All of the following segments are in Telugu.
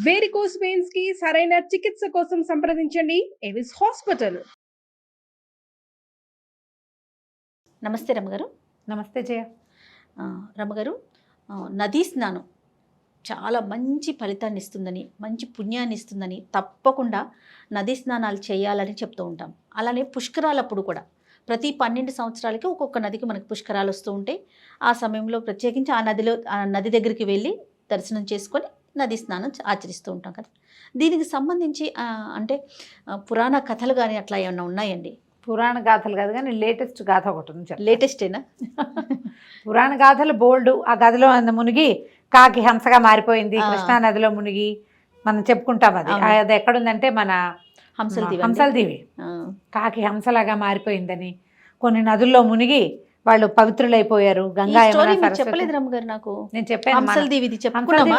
వేరికోస్ వెయిన్స్ కి సరైన చికిత్స కోసం సంప్రదించండి ఎవిస్ హాస్పిటల్. నమస్తే రమ్మగారు. నమస్తే జయ. రమ్మగారు, నదీ స్నానం చాలా మంచి ఫలితాన్ని ఇస్తుందని, మంచి పుణ్యాన్ని ఇస్తుందని తప్పకుండా నదీ స్నానాలు చేయాలని చెప్తూ ఉంటాం. అలానే పుష్కరాలప్పుడు కూడా ప్రతి 12 సంవత్సరాలకి ఒక్కొక్క నదికి మనకు పుష్కరాలు వస్తూ ఉంటాయి. ఆ సమయంలో ప్రత్యేకించి ఆ నది దగ్గరికి వెళ్ళి దర్శనం చేసుకొని నదీ స్నానం ఆచరిస్తూ ఉంటాం కదా. దీనికి సంబంధించి అంటే పురాణ కథలు కానీ అట్లా ఏమన్నా ఉన్నాయండి? పురాణ గాథలు కాదు కానీ లేటెస్ట్ గాథ ఒకటి ఉంది. లేటెస్టేనా? పురాణ గాథలు బోల్డు. ఆ గదిలో మునిగి కాకి హంసగా మారిపోయింది, కృష్ణా నదిలో మునిగి మనం చెప్పుకుంటాం. అది ఎక్కడుందంటే మన హంసలదీవి. కాకి హంసలాగా మారిపోయిందని, కొన్ని నదుల్లో మునిగి వాళ్ళు పవిత్రులైపోయారు. గంగా చెప్పలేదు రమ్మగారు నాకు. నేను చెప్పాను హంసలదీవి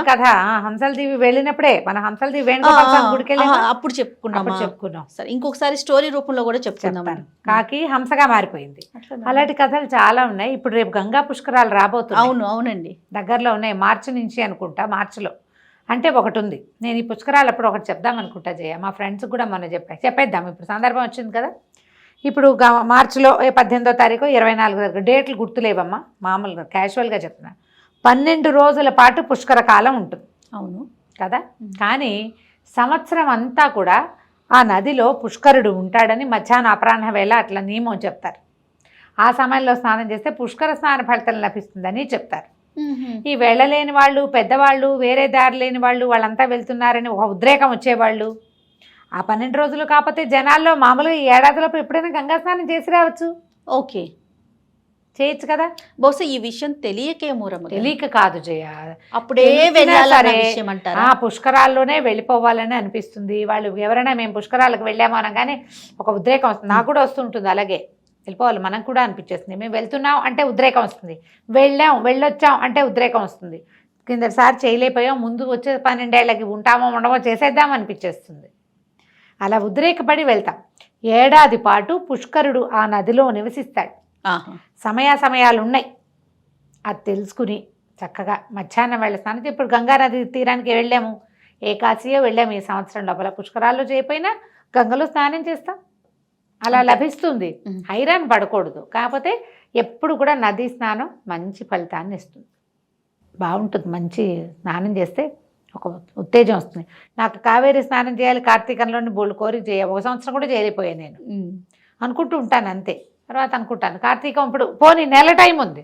కథ. హంసలదీవి వెళ్ళినప్పుడే మన హంసలదీవి వేణుగోపాల గుడికి వెళ్ళి అప్పుడు చెప్పుకున్నాం. సరే, ఇంకొకసారి స్టోరీ రూపంలో కూడా చెప్తాను. కాకి హంసగా మారిపోయింది. అలాంటి కథలు చాలా ఉన్నాయి. ఇప్పుడు రేపు గంగా పుష్కరాలు రాబోతున్నాయి. అవునండి, దగ్గరలో ఉన్నాయి. మార్చి నుంచి అనుకుంటా, మార్చిలో అంటే ఒకటి ఉంది. నేను ఈ పుష్కరాలు అప్పుడు ఒకటి చెప్దాం అనుకుంటా జయ. మా ఫ్రెండ్స్ కూడా మొన్న చెప్పేద్దాం. ఇప్పుడు సందర్భం వచ్చింది కదా. ఇప్పుడు మార్చిలో 18వ తారీఖు 24వ తారీఖు డేట్లు గుర్తులేవమ్మా, మామూలుగా క్యాజువల్గా చెప్తున్నా. 12 రోజుల పాటు పుష్కర కాలం ఉంటుంది. అవును కదా. కానీ సంవత్సరం అంతా కూడా ఆ నదిలో పుష్కరుడు ఉంటాడని మధ్యాహ్నం అపరాహ్న వేళ అట్లా నియమం చెప్తారు. ఆ సమయంలో స్నానం చేస్తే పుష్కర స్నాన ఫలితం లభిస్తుందని చెప్తారు. ఈ వెళ్ళలేని వాళ్ళు, పెద్దవాళ్ళు, వేరే దారి లేని వాళ్ళు, వాళ్ళంతా వెళ్తున్నారని ఒక ఉద్రేకం వచ్చేవాళ్ళు ఆ 12 రోజులు కాకపోతే జనాల్లో మామూలుగా ఈ ఏడాదిలోపు ఎప్పుడైనా గంగా స్నానం చేసి రావచ్చు. ఓకే, చేయొచ్చు కదా. బహుశా ఈ విషయం తెలియకేమో. తెలియక కాదు జయ, అప్పుడే ఆ పుష్కరాల్లోనే వెళ్ళిపోవాలని అనిపిస్తుంది. వాళ్ళు ఎవరైనా మేము పుష్కరాలకు వెళ్ళాము అనగానే ఒక ఉద్రేకం వస్తుంది. నాకు కూడా వస్తుంటుంది. అలాగే వెళ్ళిపోవాలి మనం కూడా అనిపించేస్తుంది. మేము వెళ్తున్నాం అంటే ఉద్రేకం వస్తుంది, వెళ్ళొచ్చాం అంటే ఉద్రేకం వస్తుంది. కిందసారి చేయలేకపోయాం, ముందు వచ్చే 12 ఏళ్ళకి ఉంటామో ఉండమో చేసేద్దాం అనిపించేస్తుంది. అలా ఉద్రేకపడి వెళ్తాం. ఏడాది పాటు పుష్కరుడు ఆ నదిలో నివసిస్తాడు. సమయాలు ఉన్నాయి. అది తెలుసుకుని చక్కగా మధ్యాహ్నం వేళ స్నానం. ఇప్పుడు గంగా నది తీరానికి వెళ్ళాము, ఏకాశియో వెళ్ళాము. ఈ సంవత్సరం లోపల పుష్కరాల్లో చేయకపోయినా గంగలో స్నానం చేస్తాం. అలా లభిస్తుంది. హైరాన్ పడకూడదు. కాకపోతే ఎప్పుడు కూడా నదీ స్నానం మంచి ఫలితాన్ని ఇస్తుంది. బాగుంటుంది. మంచి స్నానం చేస్తే ఒక ఉత్తేజం వస్తుంది. నాకు కావేరి స్నానం చేయాలి కార్తీకంలోని బోళ్ళు కోరిక చేయాలి. ఒక సంవత్సరం కూడా చేయలేకపోయాను నేను. అనుకుంటూ ఉంటాను అంతే. తర్వాత అనుకుంటాను కార్తీకం ఇప్పుడు పోనీ నెల టైం ఉంది.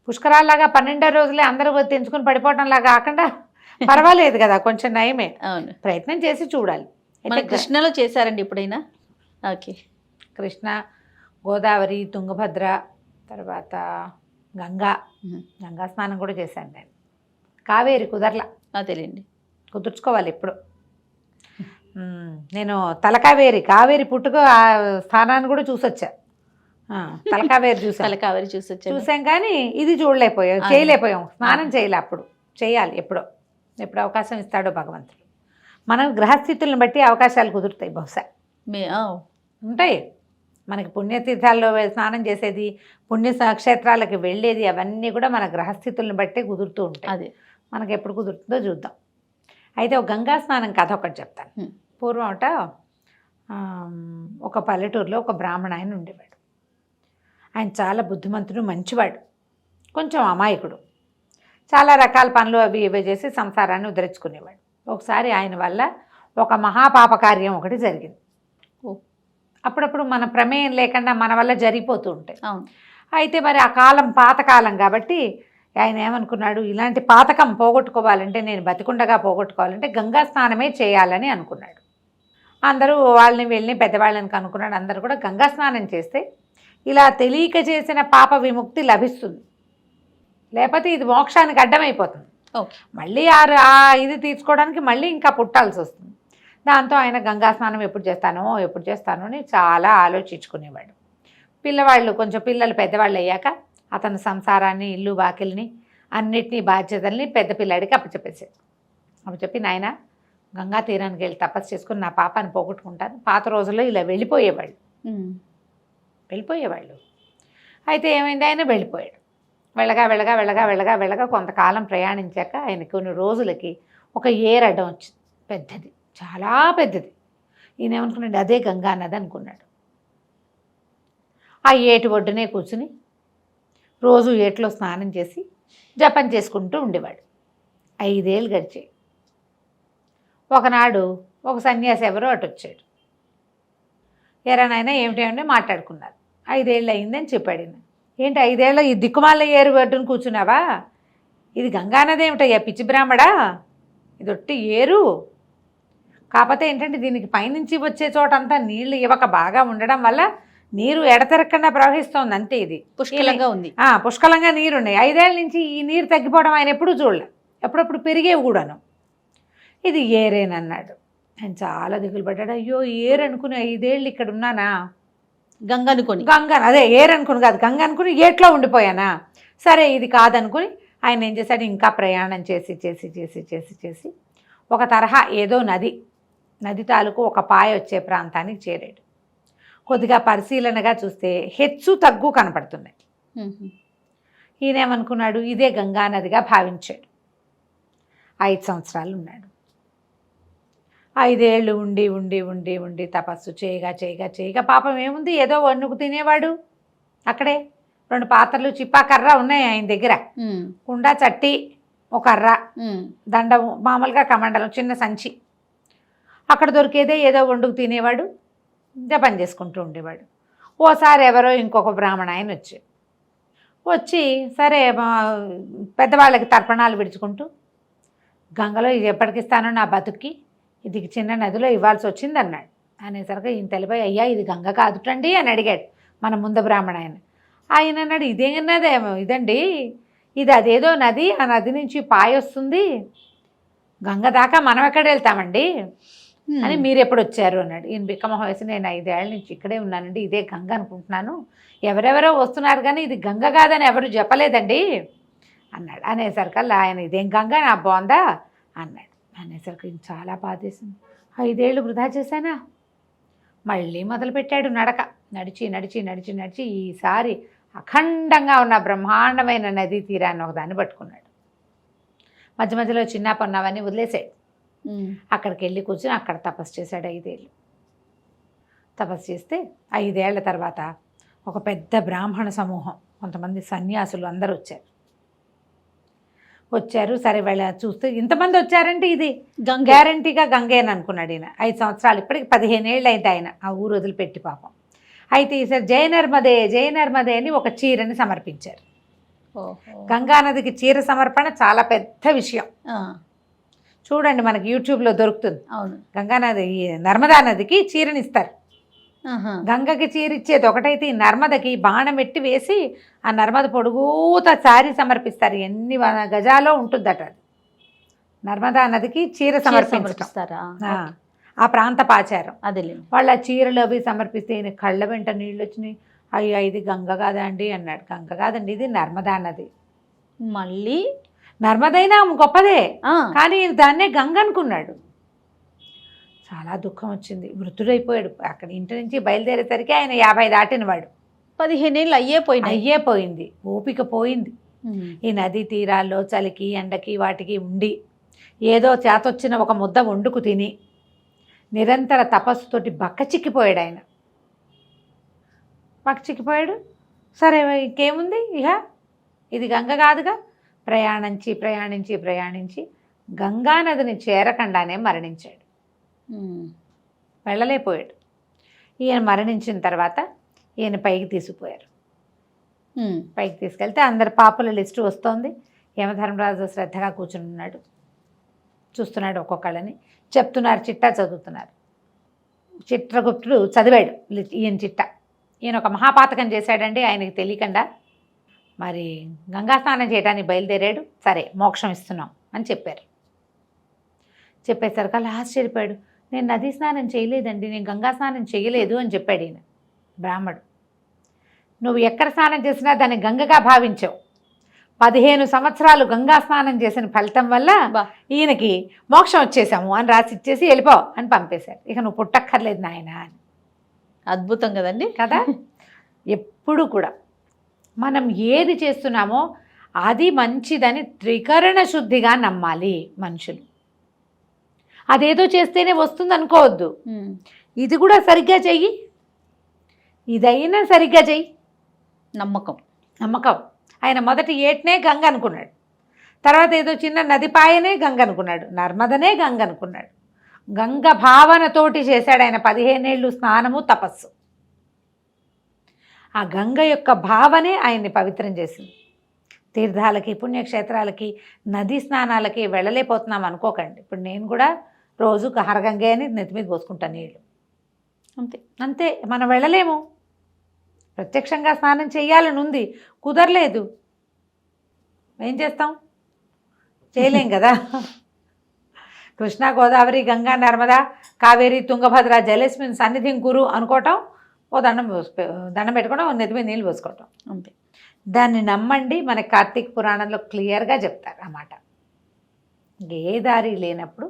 పుష్కరాల్లాగా 12 రోజులే అందరూ తెంచుకుని పడిపోవడం లాగా కాకుండా పర్వాలేదు కదా, కొంచెం నయమే. ప్రయత్నం చేసి చూడాలి. అయితే కృష్ణలో చేశారండి ఎప్పుడైనా? ఓకే, కృష్ణ, గోదావరి, తుంగభద్ర, తర్వాత గంగా స్నానం కూడా చేశాను నేను. కావేరి కుదరలా. తెలియండి, కుదుర్చుకోవాలి ఎప్పుడు. నేను కావేరి పుట్టుక స్థానాన్ని కూడా చూసొచ్చా. తలకావేరి చూసాం కానీ ఇది చేయలేకపోయాం. స్నానం చేయలే. అప్పుడు చేయాలి. ఎప్పుడు అవకాశం ఇస్తాడో భగవంతుడు. మనం గ్రహస్థితులను బట్టి అవకాశాలు కుదురుతాయి. బహుశా ఉంటాయి మనకి. పుణ్యతీర్థాల్లో స్నానం చేసేది, పుణ్యక్షేత్రాలకు వెళ్ళేది, అవన్నీ కూడా మన గ్రహస్థితులను బట్టే కుదురుతూ ఉంటాయి. అది మనకి ఎప్పుడు కుదురుతుందో చూద్దాం. అయితే ఒక గంగా స్నానం కథ ఒకటి చెప్తాను. పూర్వం ఒక పల్లెటూరులో ఒక బ్రాహ్మణ ఆయన ఉండేవాడు. ఆయన చాలా బుద్ధిమంతుడు, మంచివాడు, కొంచెం అమాయకుడు. చాలా రకాల పనులు అవి ఇవి చేసి సంసారాన్ని ఉద్ధరించుకునేవాడు. ఒకసారి ఆయన వల్ల ఒక మహాపాప కార్యం ఒకటి జరిగింది. అప్పుడప్పుడు మన ప్రమేయం లేకుండా మన వల్ల జరిగిపోతూ ఉంటాయి. అయితే మరి ఆ కాలం పాతకాలం కాబట్టి ఆయన ఏమనుకున్నాడు, ఇలాంటి పాతకం పోగొట్టుకోవాలంటే, నేను బతికుండగా పోగొట్టుకోవాలంటే గంగా స్నానమే చేయాలని అనుకున్నాడు. అందరూ వెళ్ళి పెద్దవాళ్ళని కనుక్కున్నాడు. అందరూ కూడా గంగా స్నానం చేస్తే ఇలా తెలియక చేసిన పాప విముక్తి లభిస్తుంది, లేకపోతే ఇది మోక్షానికి అడ్డమైపోతుంది. మళ్ళీ ఇది తీర్చుకోవడానికి మళ్ళీ ఇంకా పుట్టాల్సి వస్తుంది. దాంతో ఆయన గంగా స్నానం ఎప్పుడు చేస్తానో అని చాలా ఆలోచించుకునేవాడు. పిల్లలు పెద్దవాళ్ళు అయ్యాక అతని సంసారాన్ని, ఇల్లు వాకిల్ని, అన్నిటినీ బాధ్యతల్ని పెద్ద పిల్లాడికి అప్పచెప్పి నాయన గంగా తీరానికి వెళ్ళి తపస్సు చేసుకుని నా పాపాన్ని పోగొట్టుకుంటాను. పాత రోజుల్లో ఇలా వెళ్ళిపోయేవాళ్ళు. అయితే ఏమైంది, ఆయన వెళ్ళిపోయాడు. వెళ్ళగా కొంతకాలం ప్రయాణించాక ఆయన కొన్ని రోజులకి ఒక ఏరు అడ్డం వచ్చింది. పెద్దది, చాలా పెద్దది. ఈయన ఏమనుకున్నాడు, అదే గంగా నది అనుకున్నాడు. ఆ ఏటి ఒడ్డునే కూర్చుని రోజు ఏట్లో స్నానం చేసి జపం చేసుకుంటూ ఉండేవాడు. 5 ఏళ్ళు గడిచాయి. ఒకనాడు ఒక సన్యాసి ఎవరో అటు వచ్చాడు. ఎరానైనా ఏమిటేమంటే మాట్లాడుకున్నారు. 5 ఏళ్ళు అయిందని చెప్పాడు ఈయన. ఏంటి 5 ఏళ్ళ ఈ దిక్కుమాల ఏరు ఒడ్డును కూర్చున్నావా? ఇది గంగానది ఏమిటయ్యా పిచ్చి బ్రాహ్మడా, ఇది ఒట్టి ఏరు. కాకపోతే ఏంటంటే దీనికి పైనుంచి వచ్చే చోటంతా నీళ్లు ఇవ్వక బాగా ఉండడం వల్ల నీరు ఎడతెరకుండా ప్రవహిస్తోంది అంతే. ఇది పుష్కలంగా ఉంది. పుష్కలంగా నీరున్నాయి. 5 ఏళ్ళ నుంచి ఈ నీరు తగ్గిపోవడం ఆయన ఎప్పుడూ చూడలే, ఎప్పుడప్పుడు పెరిగేవి కూడాను. ఇది ఏరేనన్నాడు. ఆయన చాలా దిగులు పడ్డాడు. అయ్యో ఏరు అనుకుని 5 ఏళ్ళు ఇక్కడ ఉన్నానా, గంగ అనుకొని, అదే ఏరు అనుకుని కాదు, గంగ అనుకుని ఏట్లో ఉండిపోయానా. సరే ఇది కాదనుకుని ఆయన ఏం చేశాడు, ఇంకా ప్రయాణం చేసి చేసి చేసి చేసి చేసి ఒక తరహా ఏదో నది తాలూకు ఒక పాయ వచ్చే ప్రాంతానికి చేరాడు. కొద్దిగా పరిశీలనగా చూస్తే హెచ్చు తగ్గు కనపడుతున్నాయి. ఈయనేమనుకున్నాడు, ఇదే గంగా నదిగా భావించాడు. 5 సంవత్సరాలు ఉన్నాడు. 5 ఏళ్ళు ఉండి ఉండి ఉండి ఉండి తపస్సు చేయగా చేయగా చేయగా పాపం ఏముంది, ఏదో వండుకు తినేవాడు. అక్కడే 2 పాత్రలు, చిప్పా కర్ర ఉన్నాయి ఆయన దగ్గర. కుండ, చట్టి, ఒక కర్ర, దండం, మామూలుగా కమండలం, చిన్న సంచి. అక్కడ దొరికేదే ఏదో వండుకు తినేవాడు, జపం చేసుకుంటూ ఉండేవాడు. ఓసారి ఎవరో ఇంకొక బ్రాహ్మణ ఆయన వచ్చి సరే పెద్దవాళ్ళకి తర్పణాలు విడుచుకుంటూ, గంగలో ఇది ఎప్పటికిస్తానో నా బతుక్కి, ఇది చిన్న నదిలో ఇవ్వాల్సి వచ్చింది అన్నాడు. అనేసరికి ఈయన తెలిపోయి, అయ్యా ఇది గంగ కాదుటండి అని అడిగాడు మన ముందు బ్రాహ్మణ ఆయన. ఆయన అన్నాడు, ఇదేమో ఇదండి, ఇది అదేదో నది, ఆ నది నుంచి పాయ వస్తుంది, గంగ దాకా మనం ఎక్కడ వెళ్తామండి అని మీరు ఎప్పుడు వచ్చారు అన్నాడు. ఈయన బిక్కమొహం వేసి, నేను 5 ఏళ్ళ నుంచి ఇక్కడే ఉన్నానండి, ఇదే గంగ అనుకుంటున్నాను, ఎవరెవరో వస్తున్నారు కానీ ఇది గంగ కాదని ఎవరు చెప్పలేదండి అన్నాడు. అనేసరికల్లా ఆయన, ఇదేం గంగ నా బాగుందా అన్నాడు. అనేసరికి చాలా బాధేసింది. 5 ఏళ్ళు వృధా చేశానా? మళ్ళీ మొదలుపెట్టాడు నడక. నడిచి నడిచి నడిచి నడిచి ఈసారి అఖండంగా ఉన్న బ్రహ్మాండమైన నదీ తీరాన్ని ఒకదాన్ని పట్టుకున్నాడు. మధ్య మధ్యలో చిన్న పన్నవన్నీ వదిలేసాడు. అక్కడికి వెళ్ళి కూర్చొని అక్కడ తపస్సు చేశాడు. 5 ఏళ్ళు తపస్సు చేస్తే 5 ఏళ్ల తర్వాత ఒక పెద్ద బ్రాహ్మణ సమూహం, కొంతమంది సన్యాసులు అందరూ వచ్చారు. సరే వెళ్ళ చూస్తే ఇంతమంది వచ్చారంటే ఇది గ్యారంటీగా గంగేని అనుకున్నాడు ఈయన. 5 సంవత్సరాలు, ఇప్పటికి 15 ఏళ్ళు అయితే ఆయన ఆ ఊరు వదిలిపెట్టి పాపం. అయితే ఈసారి జయనర్మదే అని ఒక చీరని సమర్పించారు. గంగానదికి చీర సమర్పణ చాలా పెద్ద విషయం. చూడండి, మనకి యూట్యూబ్లో దొరుకుతుంది. అవును, గంగానది, నర్మదా నదికి చీరనిస్తారు. గంగకి చీర ఇచ్చేది ఒకటైతే ఈ నర్మదకి బాణం పెట్టి వేసి ఆ నర్మద పొడుగుత సారీ సమర్పిస్తారు. ఎన్ని గజాలో ఉంటుందట అది. నర్మదా నదికి చీర సమర్పిస్తారా, ఆ ప్రాంతపు ఆచారం. అదే వాళ్ళు ఆ చీరలు అవి సమర్పిస్తే ఈయన కళ్ళ వెంట నీళ్ళు వచ్చినాయి. అయ్యా ఇది గంగ కాదా అండి అన్నాడు. గంగ కాదండి, ఇది నర్మదా నది. మళ్ళీ నర్మదైనా గొప్పదే, కానీ దాన్నే గంగ అనుకున్నాడు. చాలా దుఃఖం వచ్చింది, వృద్ధుడైపోయాడు. అక్కడ ఇంటి నుంచి బయలుదేరేసరికి ఆయన 50 దాటినవాడు. 15 ఏళ్ళు అయ్యే పోయింది, ఓపిక పోయింది. ఈ నదీ తీరాల్లో చలికి ఎండకి వాటికి ఉండి ఏదో చేతొచ్చిన ఒక ముద్ద వండుకు తిని నిరంతర తపస్సుతోటి బక్కచిక్కిపోయాడు ఆయన. బక్కచిక్కిపోయాడు. సరే ఇంకేముంది, ఇహ ఇది గంగ కాదుగా. ప్రయాణించి ప్రయాణించి ప్రయాణించి గంగానదిని చేరకుండానే మరణించాడు. వెళ్ళలేకపోయాడు. ఈయన మరణించిన తర్వాత ఈయన పైకి తీసుకుపోయారు. పైకి తీసుకెళ్తే అందరి పాపుల లిస్టు వస్తోంది. యమధర్మరాజు శ్రద్ధగా కూర్చుని ఉన్నాడు, చూస్తున్నాడు ఒక్కొక్కళ్ళని. చెప్తున్నారు, చిట్టా చదువుతున్నారు. చిత్రగుప్తుడు చదివాడు ఈయన చిట్ట. ఈయన ఒక మహాపాతకం చేశాడండి ఆయనకి తెలియకుండా. మరి గంగా స్నానం చేయడానికి బయలుదేరాడు. సరే మోక్షం ఇస్తున్నాం అని చెప్పారు. చెప్పేసరికి అలా ఆశ్చర్యపోయాడు. నేను నదీ స్నానం చేయలేదండి, నేను గంగా స్నానం చేయలేదు అని చెప్పాడు ఈయన. బ్రాహ్మడు, నువ్వు ఎక్కడ స్నానం చేసినా దాన్ని గంగగా భావించావు. 15 సంవత్సరాలు గంగా స్నానం చేసిన ఫలితం వల్ల ఈయనకి మోక్షం వచ్చేసాము అని రాసి ఇచ్చేసి వెళ్ళిపో అని పంపేశారు. ఇక నువ్వు పుట్టక్కర్లేదు నాయన అని. అద్భుతం కదండి కదా. ఎప్పుడు కూడా మనం ఏది చేస్తున్నామో అది మంచిదని త్రికరణ శుద్ధిగా నమ్మాలి మనుషులు. అదేదో చేస్తేనే వస్తుంది అనుకోవద్దు. ఇది కూడా సరిగ్గా చెయ్యి, ఇదైనా సరిగ్గా చెయ్యి. నమ్మకం. ఆయన మొదటి ఏట్నే గంగ అనుకున్నాడు, తర్వాత ఏదో చిన్న నదిపాయనే గంగ అనుకున్నాడు, నర్మదనే గంగ అనుకున్నాడు. గంగ భావనతోటి చేశాడు ఆయన 15 ఏళ్ళు స్నానము తపస్సు. ఆ గంగ యొక్క భావనే ఆయన్ని పవిత్రం చేసింది. తీర్థాలకి, పుణ్యక్షేత్రాలకి, నదీ స్నానాలకి వెళ్ళలేకపోతున్నాం అనుకోకండి. ఇప్పుడు నేను కూడా రోజు హరగంగే అని నెత్తి మీద పోసుకుంటాను నీళ్ళు. అంతే మనం వెళ్ళలేము. ప్రత్యక్షంగా స్నానం చేయాలని ఉంది, కుదరలేదు, ఏం చేస్తాం? చేయలేం కదా. కృష్ణా, గోదావరి, గంగా, నర్మదా, కావేరి, తుంగభద్ర జలేస్మిన్ సన్నిధిం కురు అనుకోవటం, ఓ దండం పెట్టుకోవడం, నెత్తి మీద నీళ్ళు పోసుకోవటం, అంతే. దాన్ని నమ్మండి. మన కార్తీక పురాణంలో క్లియర్గా చెప్తారు అన్నమాట. ఏ దారి లేనప్పుడు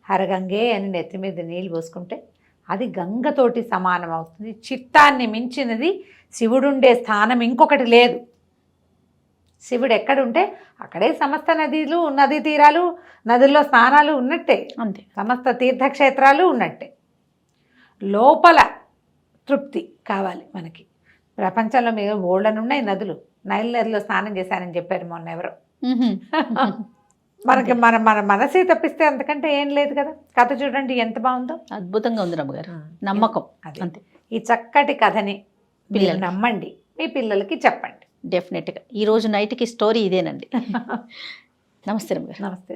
హరగంగే అని నెత్తి మీద నీళ్ళు పోసుకుంటే అది గంగతోటి సమానం అవుతుంది. చిత్తాన్ని మించినది శివుడుండే స్థానం ఇంకొకటి లేదు. శివుడు ఎక్కడుంటే అక్కడే సమస్త నదీలు, నదీ తీరాలు, నదుల్లో స్నానాలు ఉన్నట్టే, అంతే. సమస్త తీర్థక్షేత్రాలు ఉన్నట్టే. లోపల తృప్తి కావాలి మనకి. ప్రపంచంలో మీరు ఓళ్ళనున్నాయి నదులు. నైల్ నదిలో స్నానం చేశానని చెప్పారు మొన్న ఎవరో. మనకి మన మనసే తప్పిస్తే అంతకంటే ఏం లేదు కదా. కథ చూడండి ఎంత బాగుందో, అద్భుతంగా ఉంది రమ్మగారు. నమ్మకం, అంతే. ఈ చక్కటి కథని పిల్లలు నమ్మండి, మీ పిల్లలకి చెప్పండి. డెఫినెట్గా ఈరోజు నైట్కి స్టోరీ ఇదేనండి. నమస్తే రమ్మగారు. నమస్తే.